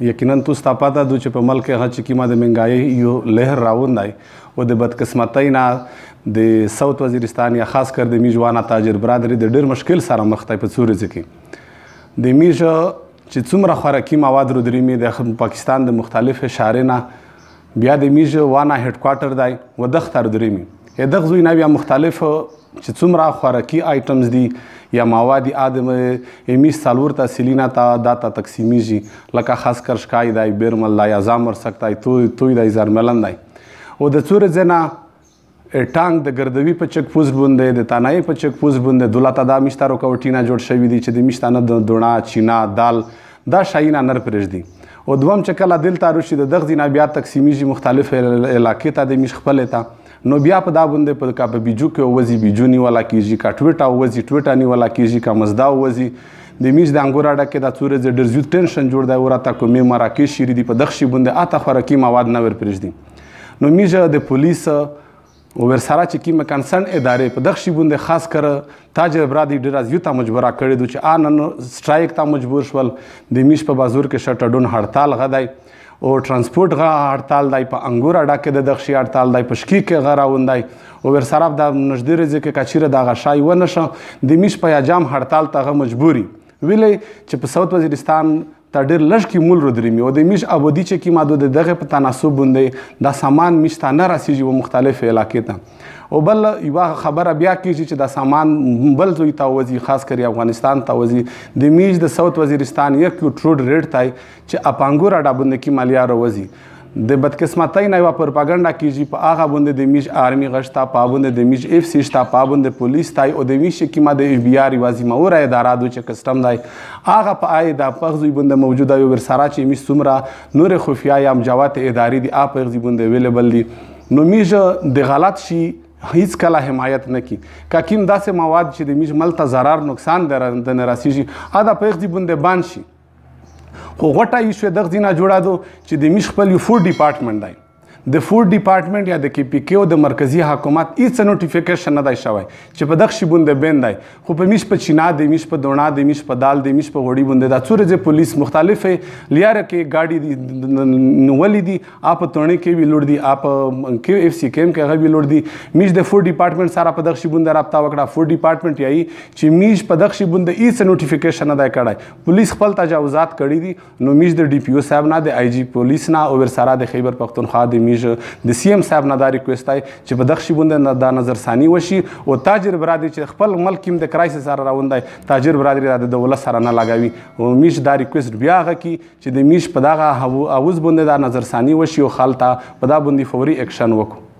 یقینا تاسو ته پته ده چې په ملک کې هغه چې کومه د مهنګایي یو لهر راوندی او د بدقسمتۍ نه د ساوت وزیرستان یا خاص کر د میژوانه تاجر برادري د ډېر مشکل سره مخ دی په څو ورځو کې د میژ چې څومره خوراکي مواد رودرېمي د پاکستان د مختلف اشارې نه بیا د میژ وانه هډ کوارټر دی و دغه ته رودرېمي دغه ځای نه بیا مختلف چې څومره خوراکي آیټمز دي یا مواد آدم میژ څلور ته سیلینا ته دا ته تقسیمیږي لکه خاص کر شکای دی بیرمل دی ازامر سک دی توی دی زرملن دی او د څو ورځې نه ټانک د ګردوي په چک پوسټ باندې د تانای په چک پوسټ باندې دولت دا میشته روکوټینا جوړ شوي دي چې د میشته نه د دوڼا چینا دال دا شایونه نر پرېږدي او دوم چې کله دلته راشي د دغه ځای نه بیا تقسیمیږي مختلف علاقې ته د میژ خپلې ته نو بیا په دا باندې په بیجو کې وځي بیجو نیولا کېږي کا ټویټه وځي ټویټه نیولا کېږي کا مزدا وځي د میژ د انګور اډه کې دا څو ورځې ډېر زیات ټینشن جوړ دی ورته کومې مراکز شیري دي په دغه شي باندې اته خوراکي مواد نه ور پرېږدي نو میژ د پولیس ورسره چې کومه کنسرن ادارې په دغه شي باندې خاص کر تاجر برادري ډېره زیاته مجبوره کړې ده چې نن سټرایک ته مجبور شول د میژ په بازور کې شټډون هړتال غدی او ترانسپورټ غا هړتال دی په انګور اډه کې د دغه شي هړتال دی په شکي کې غا راوندی او ورسره د نږدې ورځې کې که چیرې دغه شی ونه شه د میژ په یاجام هړتال ته هغه مجبوري ویلی چې په ساوت وزیرستان ته ډېر لږ کې مول رودرېمي او د میژ ابودي چې کومه د دغه په تناسب باندې دا سامان میژ ته نه رسیږي و مختلف علاقې ته او بل یوه خبره بیا کېږي چې دا سامان بل ځای ته وځي خاص کر افغانستان ته وځي د میژ د ساوت وزیرستان یک ټروډ ریټ تی چې اپانګور اډه باندې کې مالیا راوځي د بدقسمتۍ نه یوه پروپاګنډه کېږي په هغه باندې د میژ آرمي غږ ته په باندې د میژ اف سی شته په باندې پولیس تی او د میژ چې کومه د اف بي آر یوازې موره اداره ده چې کسټم دی هغه په آی د په هغه ځای باندې موجوده یو ورسره چې میژ څومره نور خفیه یا مجاوت ادارې دي په هغه ځای باندې اویلیبل دي نو میژ د غلط شي هیڅ کله حمایت نه کی که کوم داسې مواد چې د میژ مل ته ضرر نقصان درنه رسیږي هغه په هغه ځای باندې بند شي خو غوټه یې شوې دغه ځای نه جوړه ده چې د میژ خپل یو فوډ ډپارټمنټ دی د فوډ ډپارټمنټ یا د کې پی کې او د مرکزی حکومت هیڅ نوټیفیکیشن نه دی شوی چې په دغه شي باندې بند دی خو په میژ په چینا د میژ په دوڼا د میژ په دال د میژ په غوړي باندې دا څو ورځې پولیس مختلفې لیاره کې ګاډي نیولې دي په توڼې کې وي لوړ دي په کې اف سی کیم کې هغه وي لوړ دي میژ د فوډ ډپارټمنټ سره په دغه شي باندې رابطه وکړه فوډ ډپارټمنټ یایي چې میژ په دغه شي باندې هیڅ نوټیفیکیشن نه دی کړی پولیس خپل تجاوزات کړي دي نو میژ د ډي پی او صاحب نه د آی جی پولیس نه او ورسره د خیبر پختونخوا د میژ د سی ایم صاحب نه دا ریکویسټ دی چې په دغه شي باندې دا نظرثاني وشي او تاجر برادري چې خپل ملک کې د کرایسس سره راوندی تاجر برادري د دولت سره نه لګوي او میژ دا ریکویسټ بیا هغه کی چې د میژ په دغه حوض باندې دا نظرثاني وشي او خلته په دا باندې فوري اکشن وکړو